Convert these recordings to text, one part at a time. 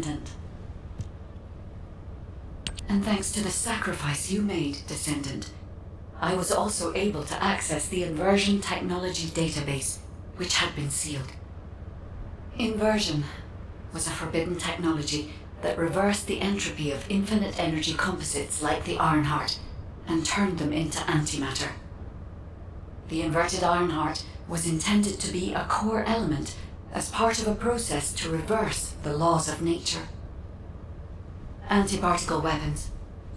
Descendant. And thanks to the sacrifice you made, Descendant, I was also able to access the Inversion Technology database, which had been sealed. Inversion was a forbidden technology that reversed the entropy of infinite energy composites like the Ironheart and turned them into antimatter. The inverted Ironheart was intended to be a core element as part of a process to reverse the laws of nature. Antiparticle weapons,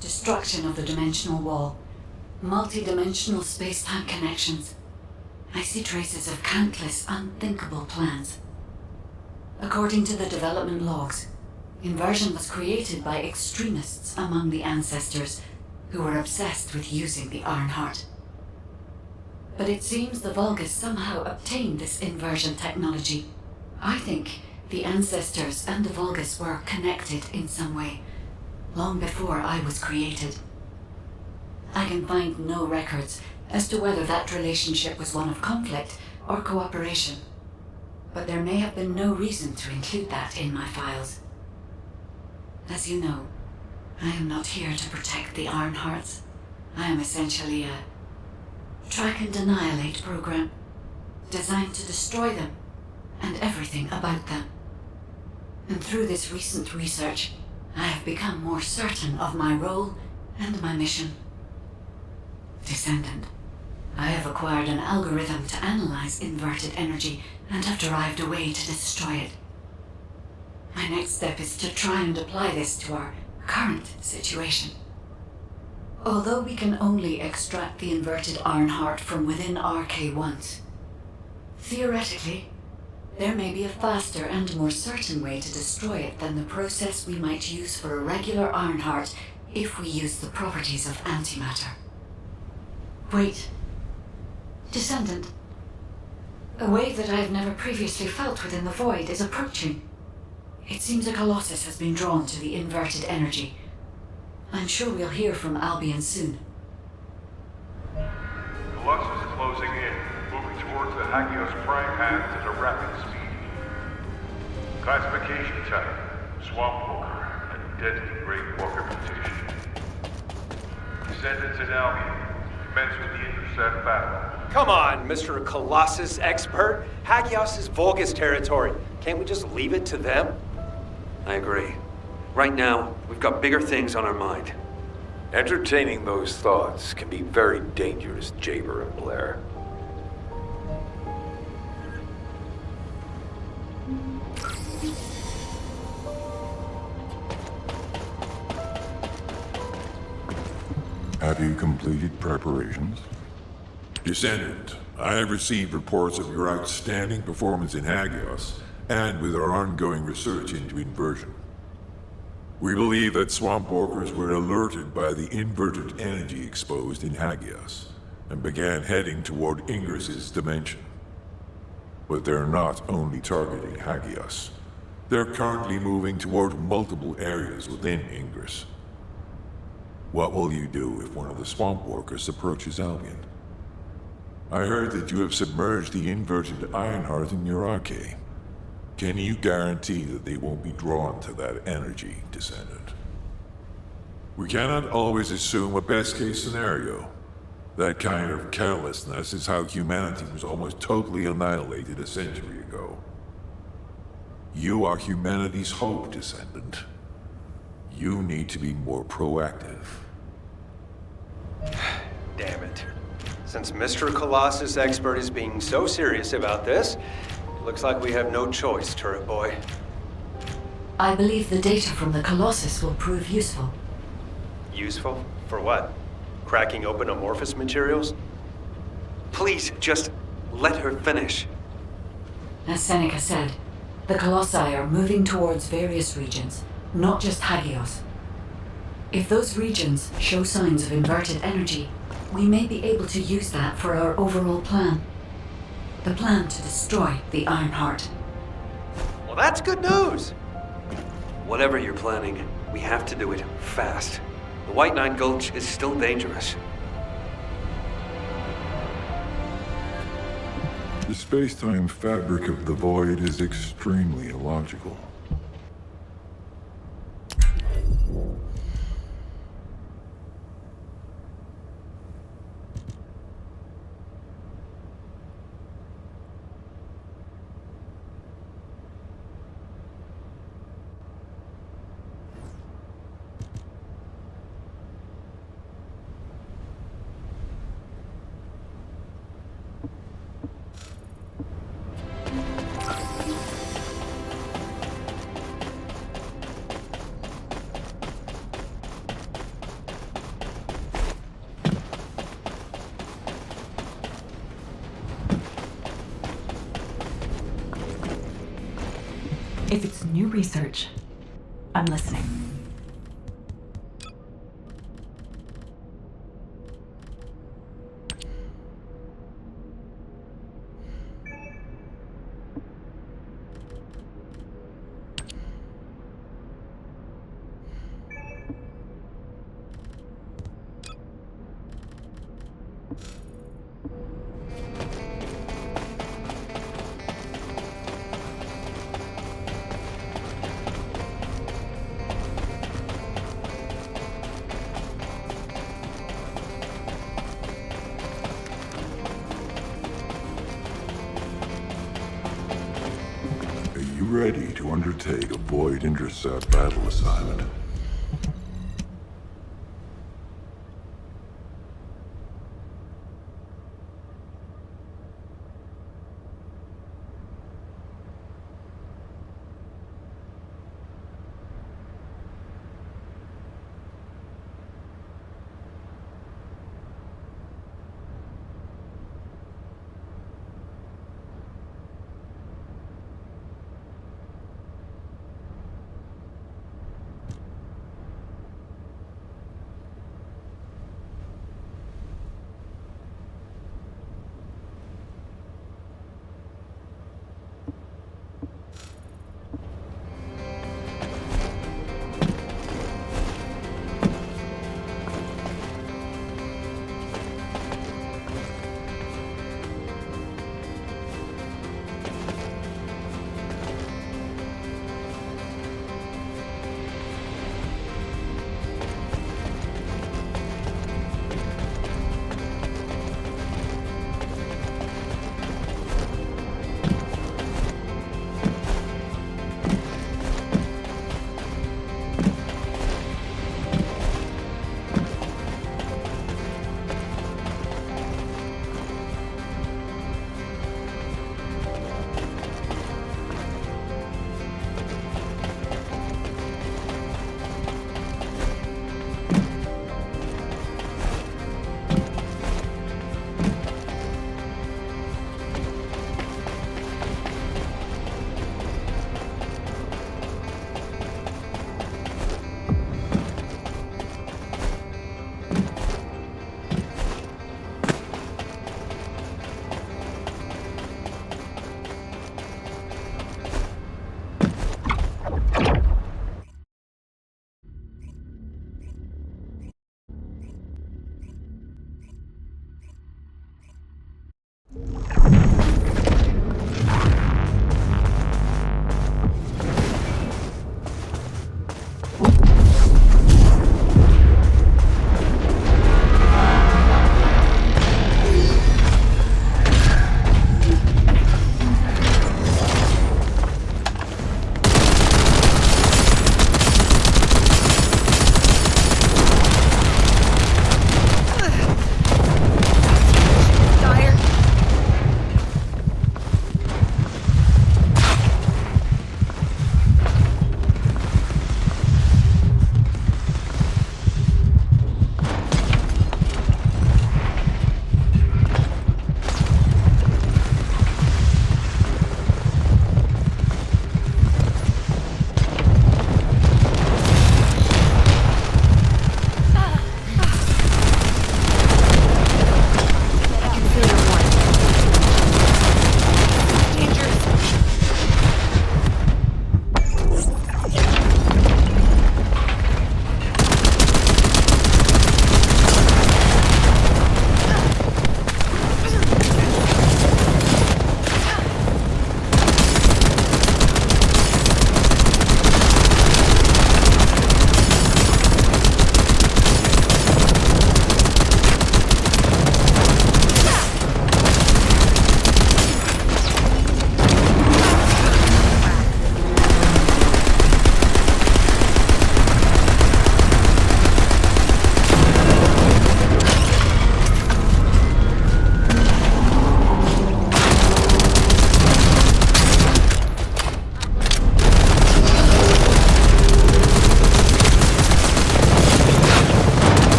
destruction of the dimensional wall, multi-dimensional space-time connections. I see traces of countless unthinkable plans. According to the development logs, Inversion was created by extremists among the ancestors who were obsessed with using the Ironheart. But it seems the Vulgus somehow obtained this inversion technology. I think the ancestors and the Vulgus were connected in some way, long before I was created. I can find no records as to whether that relationship was one of conflict or cooperation, but there may have been no reason to include that in my files. As you know, I am not here to protect the Ironhearts. I am essentially a track and annihilate program, designed to destroy them and everything about them. And through this recent research, I have become more certain of my role and my mission. Descendant, I have acquired an algorithm to analyze inverted energy and have derived a way to destroy it. My next step is to try and apply this to our current situation. Although we can only extract the inverted Ironheart from within RK once, theoretically, there may be a faster and more certain way to destroy it than the process we might use for a regular Ironheart if we use the properties of antimatter. Wait. Descendant. A wave that I have never previously felt within the void is approaching. It seems a Colossus has been drawn to the inverted energy. I'm sure we'll hear from Albion soon. Colossus is closing in, moving towards the Hagios prime hands at a rapid speed. Classification type, Swamp Walker, and deadly Great Walker mutation. Descendants in Albion, commence with the intercept battle. Come on, Mr. Colossus expert. Hagios is Vulgus territory. Can't we just leave it to them? I agree. Right now, we've got bigger things on our mind. Entertaining those thoughts can be very dangerous, Jaber and Blair. Have you completed preparations? Descendant, I have received reports of your outstanding performance in Hagios, and with our ongoing research into inversion. We believe that swamp walkers were alerted by the inverted energy exposed in Hagios, and began heading toward Ingris's dimension. But they're not only targeting Hagios. They're currently moving toward multiple areas within Ingris. What will you do if one of the swamp walkers approaches Albion? I heard that you have submerged the inverted Ironheart in your arcade. Can you guarantee that they won't be drawn to that energy, Descendant? We cannot always assume a best-case scenario. That kind of carelessness is how humanity was almost totally annihilated a century ago. You are humanity's hope, Descendant. You need to be more proactive. Damn it. Since Mr. Colossus expert is being so serious about this, looks like we have no choice, Turret Boy. I believe the data from the Colossus will prove useful. Useful? For what? Cracking open amorphous materials? Please, just let her finish. As Seneca said, the Colossi are moving towards various regions, not just Hagios. If those regions show signs of inverted energy, we may be able to use that for our overall plan. The plan to destroy the Ironheart. Well, that's good news! Whatever you're planning, we have to do it fast. The White Nine Gulch is still dangerous. The space-time fabric of the void is extremely illogical. If it's new research, I'm listening. Are you ready to undertake a void intercept battle assignment?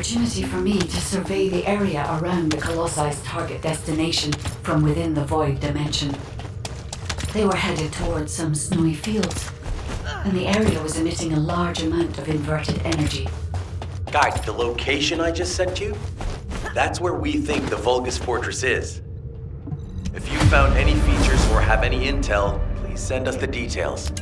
opportunity for me to survey the area around the Colossi's target destination from within the void dimension. They were headed towards some snowy fields, and the area was emitting a large amount of inverted energy. Guide, the location I just sent you? That's where we think the Vulgus Fortress is. If you found any features or have any intel, please send us the details.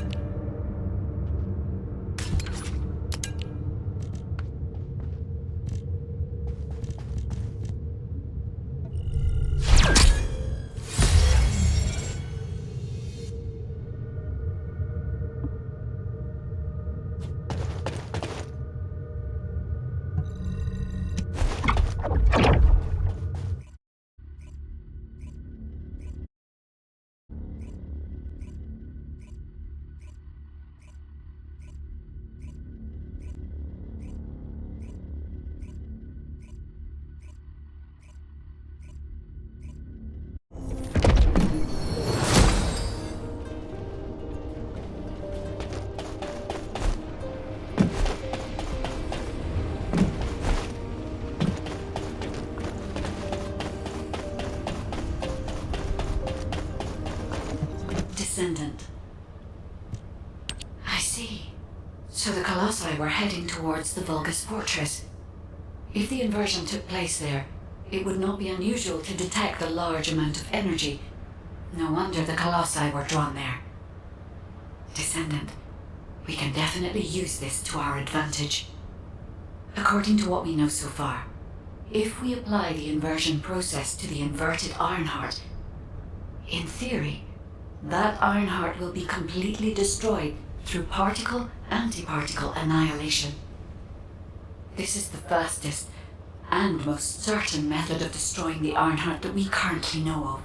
Descendant. I see. So the Colossi were heading towards the Vulgus Fortress. If the inversion took place there, it would not be unusual to detect a large amount of energy. No wonder the Colossi were drawn there. Descendant, we can definitely use this to our advantage. According to what we know so far, if we apply the inversion process to the inverted Ironheart, in theory, that Ironheart will be completely destroyed through particle-antiparticle annihilation. This is the fastest and most certain method of destroying the Ironheart that we currently know of.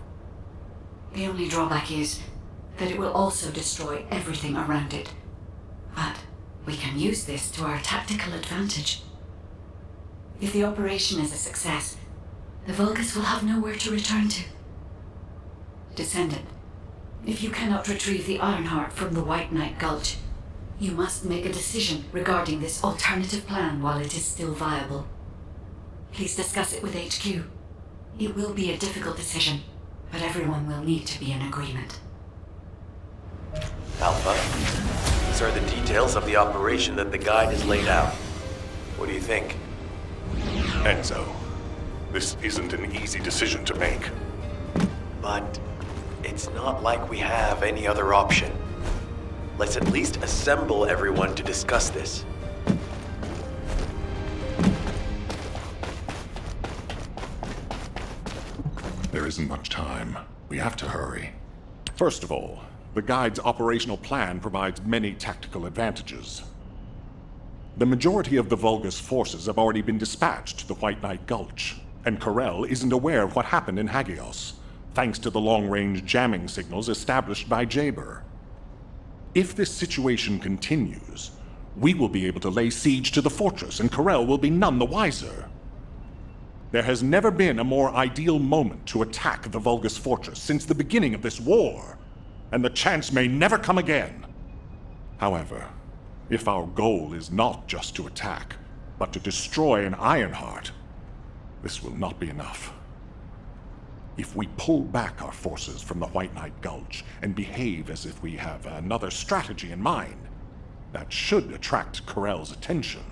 The only drawback is that it will also destroy everything around it. But we can use this to our tactical advantage. If the operation is a success, the Vulgus will have nowhere to return to. Descendant, if you cannot retrieve the Ironheart from the White Knight Gulch, you must make a decision regarding this alternative plan while it is still viable. Please discuss it with HQ. It will be a difficult decision, but everyone will need to be in agreement. Alpha, these are the details of the operation that the guide has laid out. What do you think? Enzo, this isn't an easy decision to make. But it's not like we have any other option. Let's at least assemble everyone to discuss this. There isn't much time. We have to hurry. First of all, the Guide's operational plan provides many tactical advantages. The majority of the Vulgus forces have already been dispatched to the White Knight Gulch, and Corel isn't aware of what happened in Hagios, thanks to the long-range jamming signals established by Jaber. If this situation continues, we will be able to lay siege to the fortress, and Corel will be none the wiser. There has never been a more ideal moment to attack the Vulgus fortress since the beginning of this war, and the chance may never come again. However, if our goal is not just to attack, but to destroy an Ironheart, this will not be enough. If we pull back our forces from the White Knight Gulch and behave as if we have another strategy in mind, that should attract Corel's attention.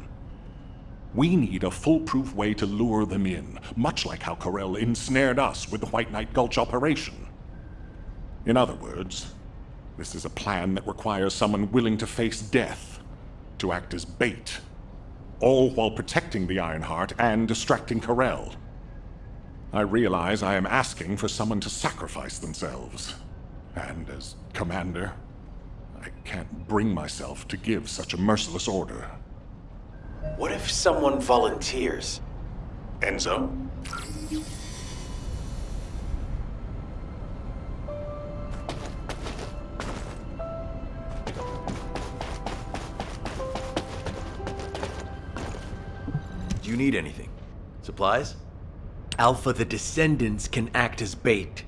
We need a foolproof way to lure them in, much like how Corel ensnared us with the White Knight Gulch operation. In other words, this is a plan that requires someone willing to face death, to act as bait, all while protecting the Ironheart and distracting Corel. I realize I am asking for someone to sacrifice themselves, and as commander, I can't bring myself to give such a merciless order. What if someone volunteers? Enzo? Do you need anything? Supplies? Alpha, the Descendants can act as bait.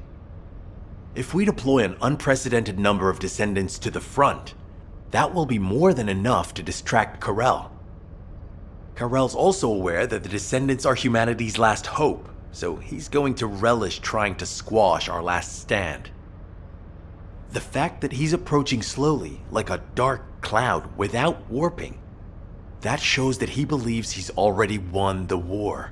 If we deploy an unprecedented number of Descendants to the front, that will be more than enough to distract Corel. Carell's also aware that the Descendants are humanity's last hope, so he's going to relish trying to squash our last stand. The fact that he's approaching slowly, like a dark cloud without warping, that shows that he believes he's already won the war.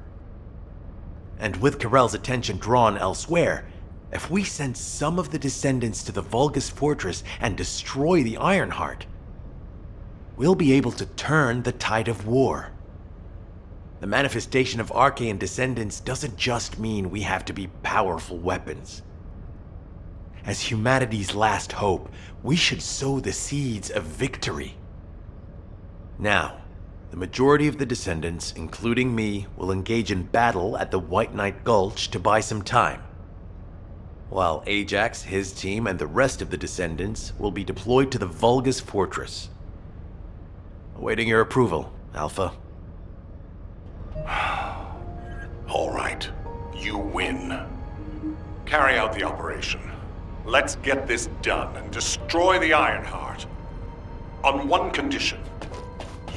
And with Carell's attention drawn elsewhere, if we send some of the Descendants to the Vulgus Fortress and destroy the Ironheart, we'll be able to turn the tide of war. The manifestation of Archaean Descendants doesn't just mean we have to be powerful weapons. As humanity's last hope, we should sow the seeds of victory. Now, the majority of the Descendants, including me, will engage in battle at the White Knight Gulch to buy some time, while Ajax, his team, and the rest of the Descendants will be deployed to the Vulgus Fortress. Awaiting your approval, Alpha. All right, you win. Carry out the operation. Let's get this done and destroy the Ironheart. On one condition.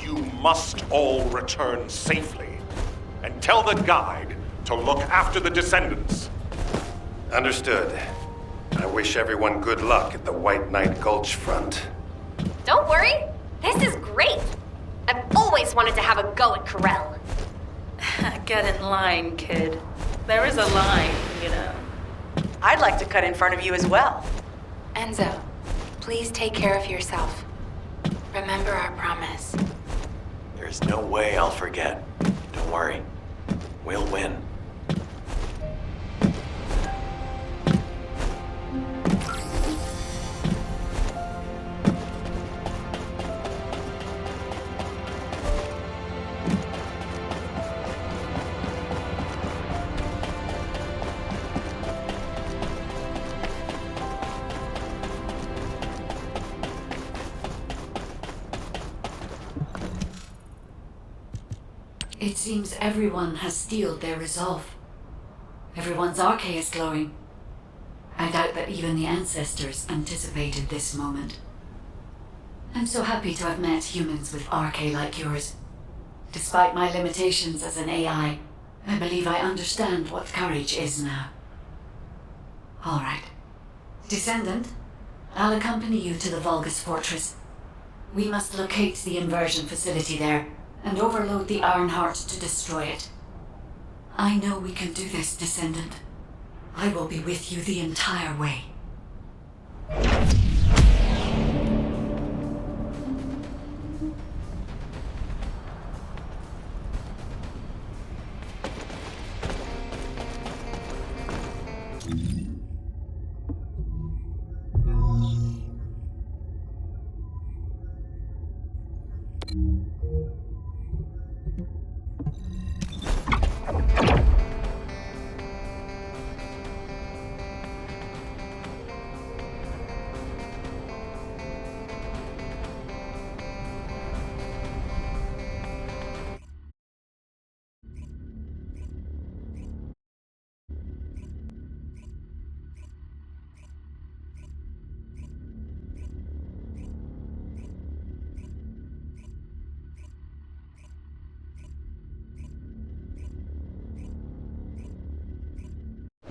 You must all return safely. And tell the guide to look after the Descendants. Understood. I wish everyone good luck at the White Knight Gulch front. Don't worry, this is great. I've always wanted to have a go at Carell. Get in line, kid. There is a line, you know. I'd like to cut in front of you as well. Enzo, please take care of yourself. Remember our promise. There's no way I'll forget. Don't worry. We'll win. It seems everyone has steeled their resolve. Everyone's arche is glowing. I doubt that even the ancestors anticipated this moment. I'm so happy to have met humans with arche like yours. Despite my limitations as an AI, I believe I understand what courage is now. All right. Descendant, I'll accompany you to the Vulgus Fortress. We must locate the inversion facility there and overload the Ironheart to destroy it. I know we can do this, Descendant. I will be with you the entire way.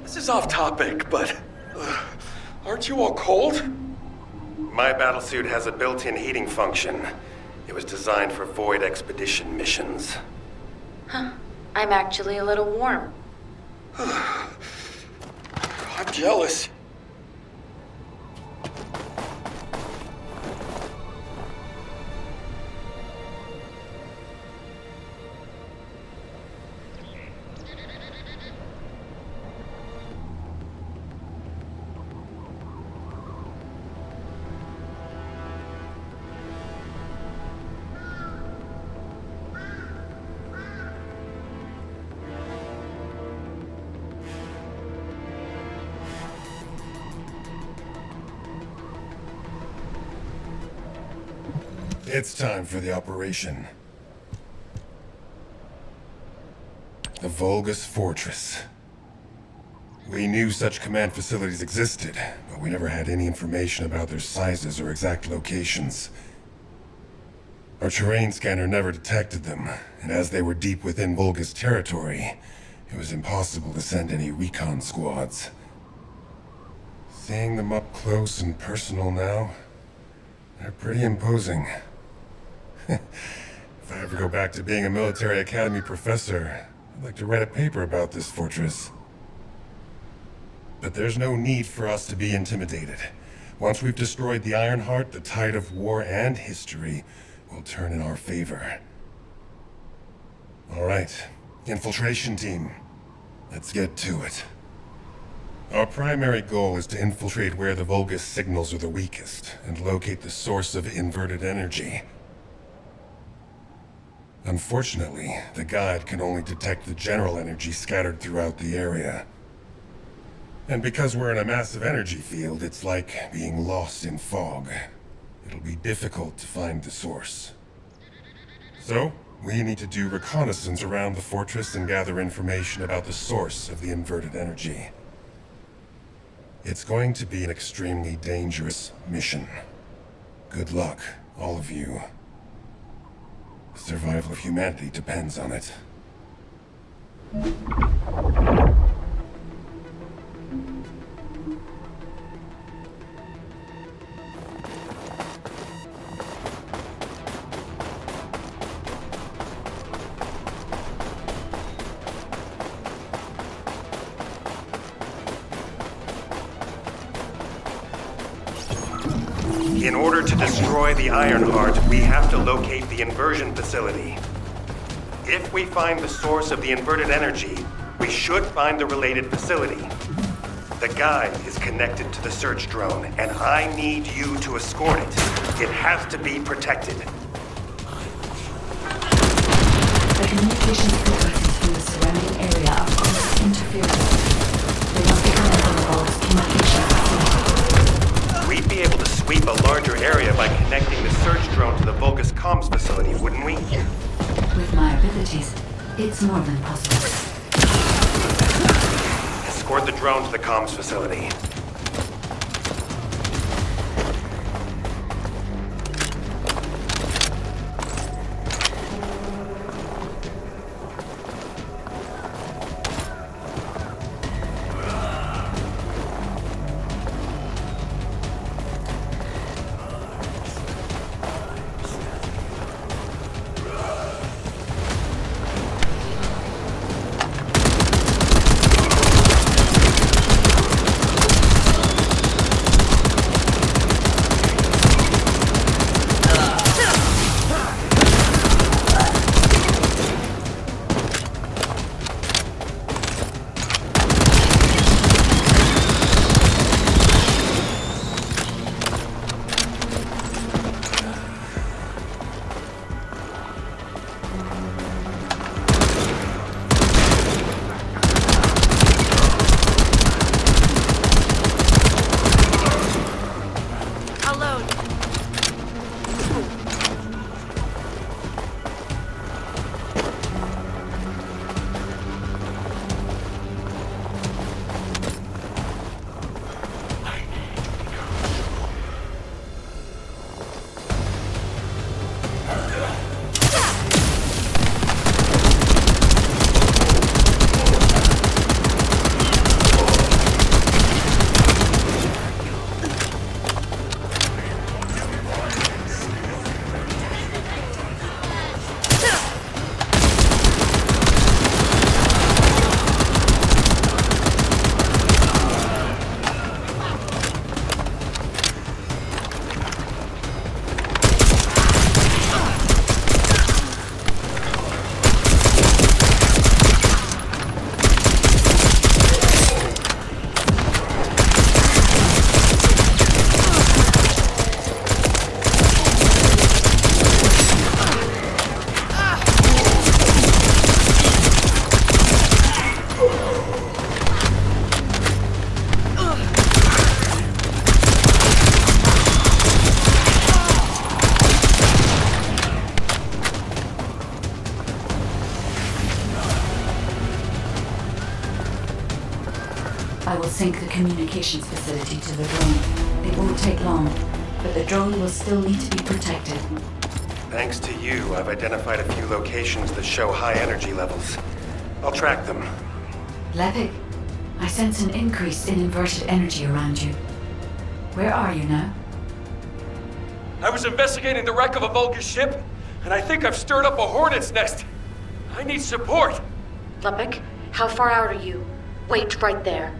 This is off topic, but aren't you all cold? My battlesuit has a built-in heating function. It was designed for void expedition missions. Huh. I'm actually a little warm. I'm jealous. It's time for the operation. The Vulgus Fortress. We knew such command facilities existed, but we never had any information about their sizes or exact locations. Our terrain scanner never detected them, and as they were deep within Volga's territory, it was impossible to send any recon squads. Seeing them up close and personal now, they're pretty imposing. If I ever go back to being a military academy professor, I'd like to write a paper about this fortress. But there's no need for us to be intimidated. Once we've destroyed the Ironheart, the tide of war and history will turn in our favor. All right, infiltration team. Let's get to it. Our primary goal is to infiltrate where the Vulgus signals are the weakest and locate the source of inverted energy. Unfortunately, the guide can only detect the general energy scattered throughout the area. And because we're in a massive energy field, it's like being lost in fog. It'll be difficult to find the source. So, we need to do reconnaissance around the fortress and gather information about the source of the inverted energy. It's going to be an extremely dangerous mission. Good luck, all of you. The survival of humanity depends on it. In order to destroy the Ironheart, we have to locate the inversion facility. If we find the source of the inverted energy, we should find the related facility. The guide is connected to the search drone, and I need you to escort it. It has to be protected. The communications frequencies from the surrounding area are almost interfering. They must be connected to all communications. We'd be able to sweep a larger area by connecting the search drone to the Vulgus comms facility, wouldn't we? With my abilities, it's more than possible. Escort the drone to the comms facility. I will sync the communications facility to the drone. It won't take long, but the drone will still need to be protected. Thanks to you, I've identified a few locations that show high energy levels. I'll track them. Lepik, I sense an increase in inverted energy around you. Where are you now? I was investigating the wreck of a Vulgus ship, and I think I've stirred up a hornet's nest. I need support. Lepik, how far out are you? Wait right there.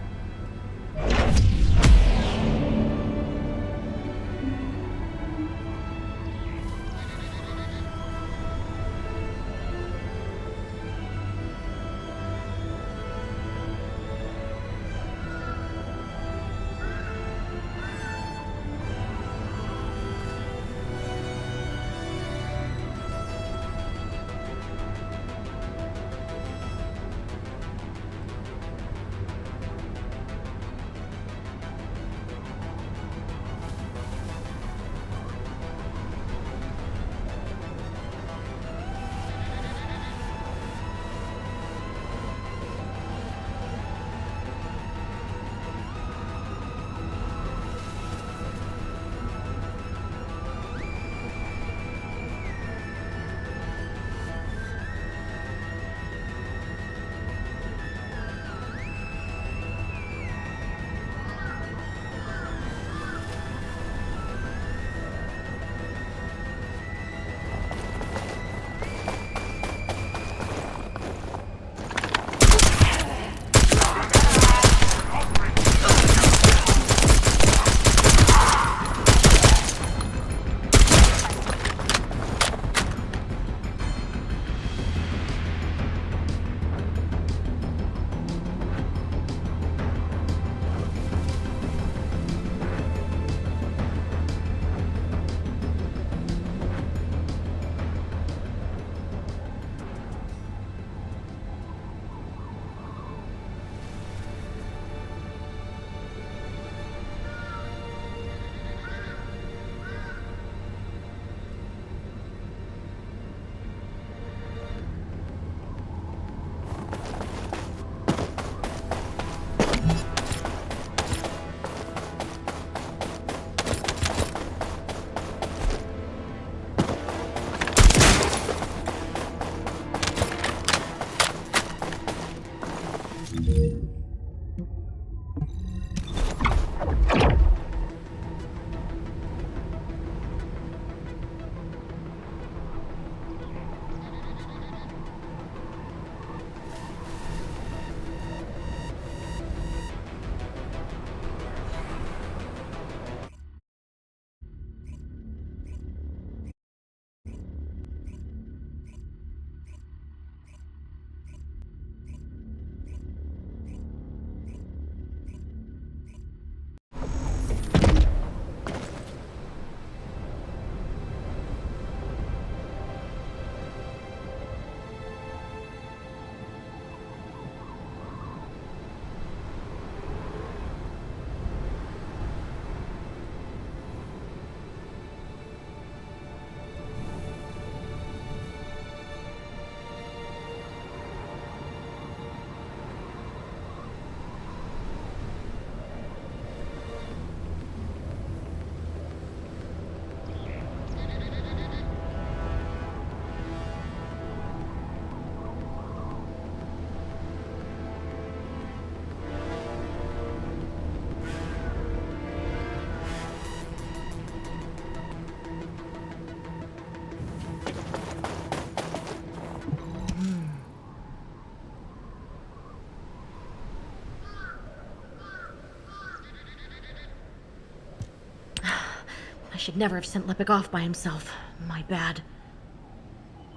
I should never have sent Lepik off by himself. My bad.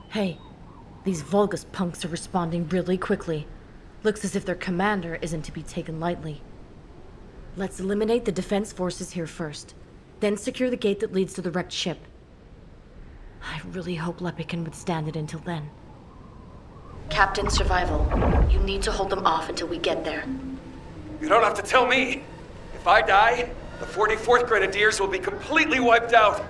Hey, these Vulgus punks are responding really quickly. Looks as if their commander isn't to be taken lightly. Let's eliminate the defense forces here first, then secure the gate that leads to the wrecked ship. I really hope Lepik can withstand it until then. Captain Survival, you need to hold them off until we get there. You don't have to tell me. If I die, the 44th Grenadiers will be completely wiped out.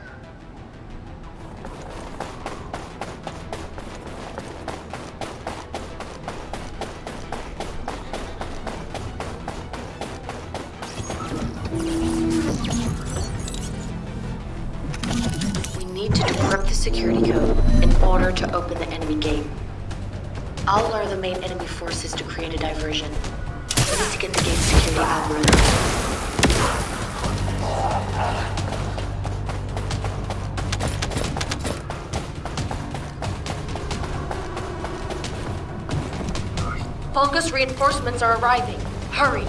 We need to decrypt the security code in order to open the enemy gate. I'll alert the main enemy forces to create a diversion. We need to get the gate security algorithm. Vulgus reinforcements are arriving. Hurry!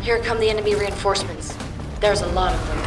Here come the enemy reinforcements. There's a lot of them.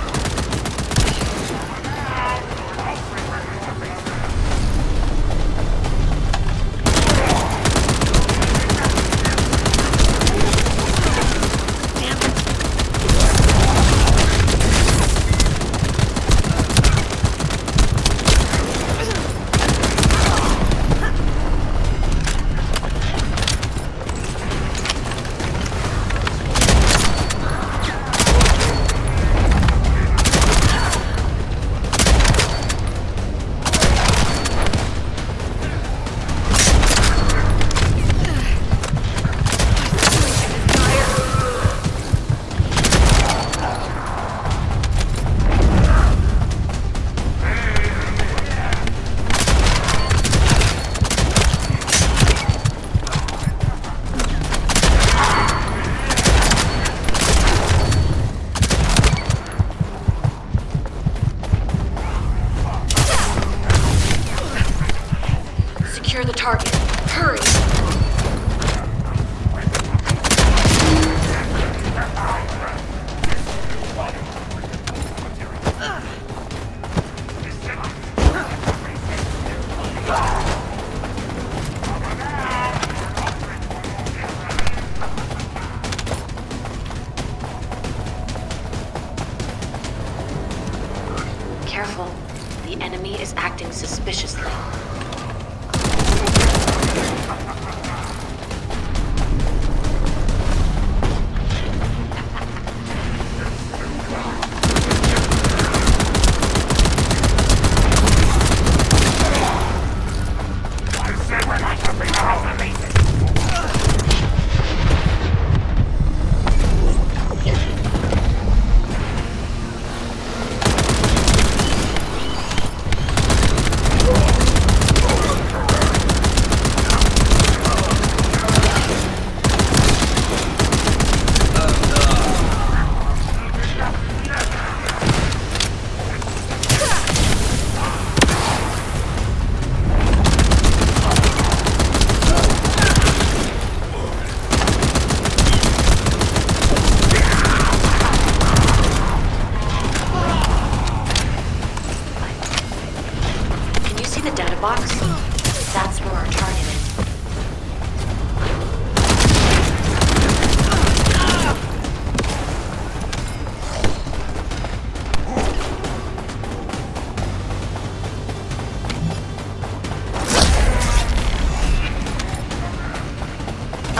Secure the target. Hurry! Careful. The enemy is acting suspiciously.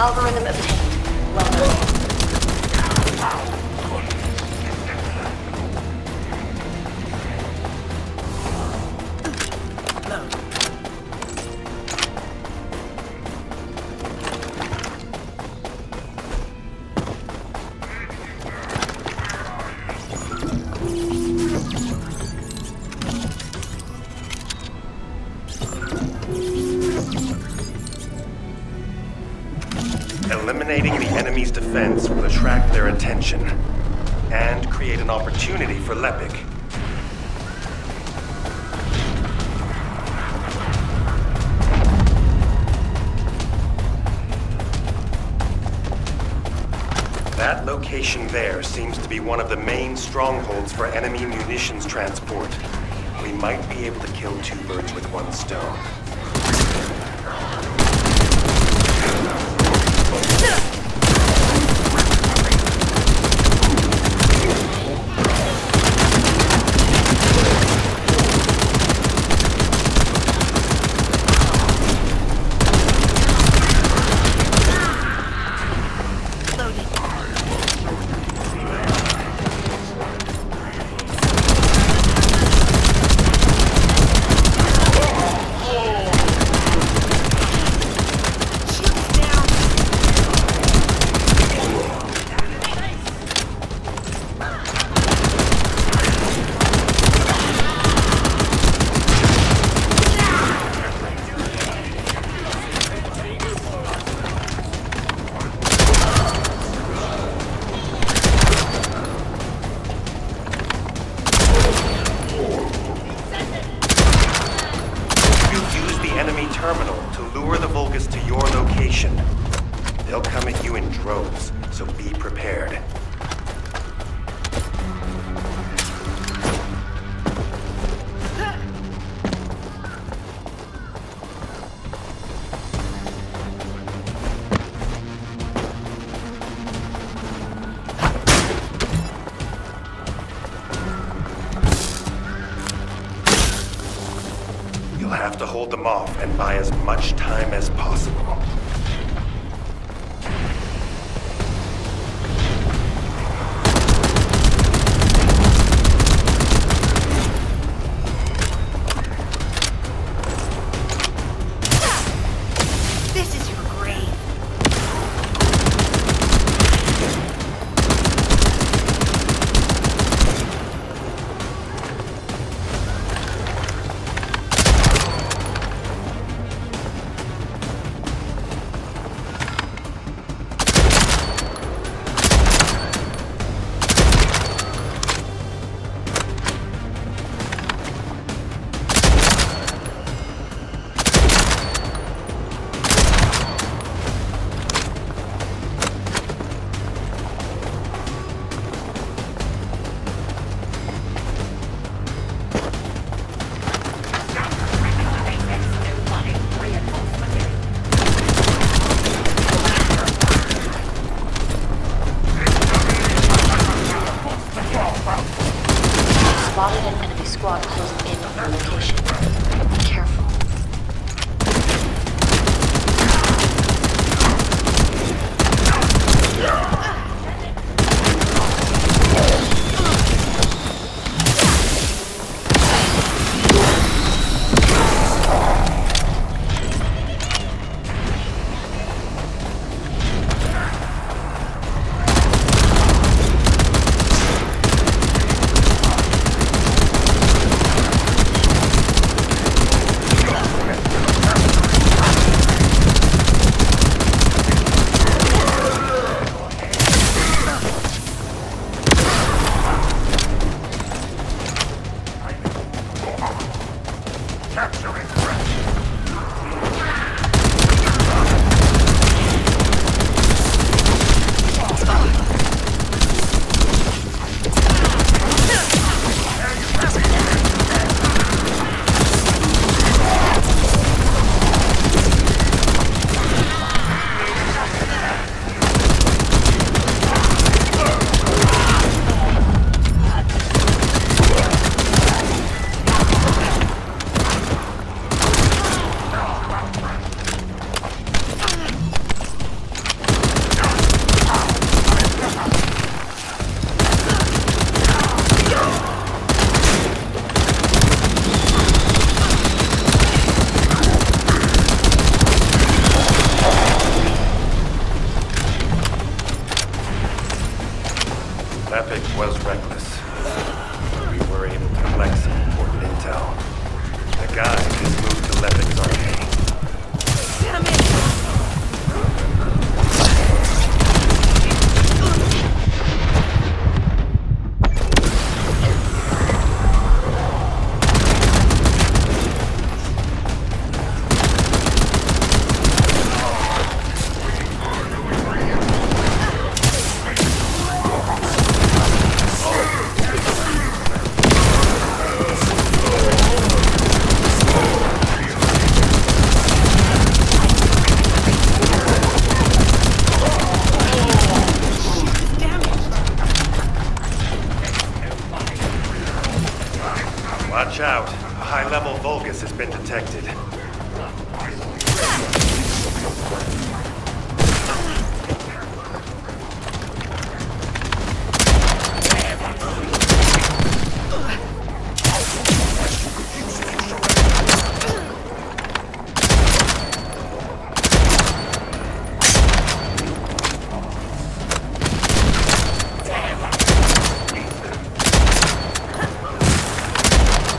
Algorithm obtained. Well done. Eliminating the enemy's defense will attract their attention and create an opportunity for Lepic. That location there seems to be one of the main strongholds for enemy munitions transport. We might be able to kill two birds with one stone. Terminal to lure the Vulgus to your location. They'll come at you in droves, so be prepared. You'll have to hold them off and buy as much time as possible. This is your grave. Spotted an enemy squad closing in on our location. Be careful. Lepic was reckless. We were able to collect some important intel. The guide has moved to Lepic's arcade. Damn it! Watch out. A high-level Vulgus has been detected.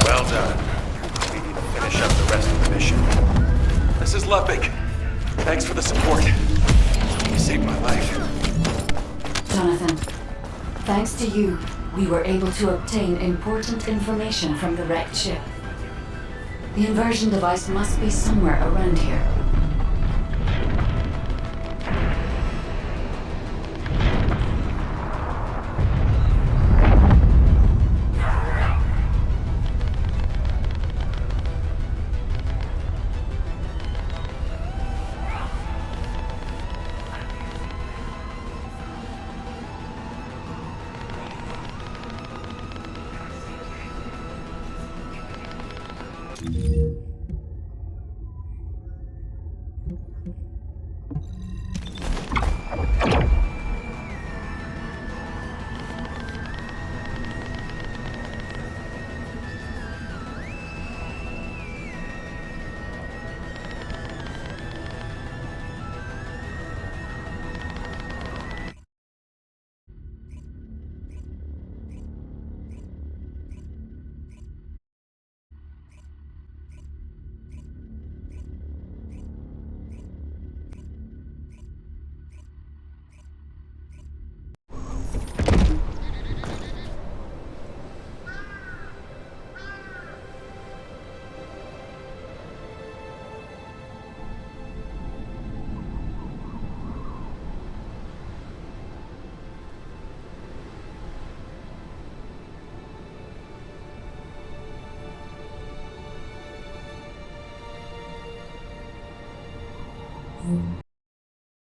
Well done. We need to finish up the rest of the mission. This is Lepic. Thanks for the support. You saved my life. Jonathan, thanks to you, we were able to obtain important information from the wrecked ship. The inversion device must be somewhere around here.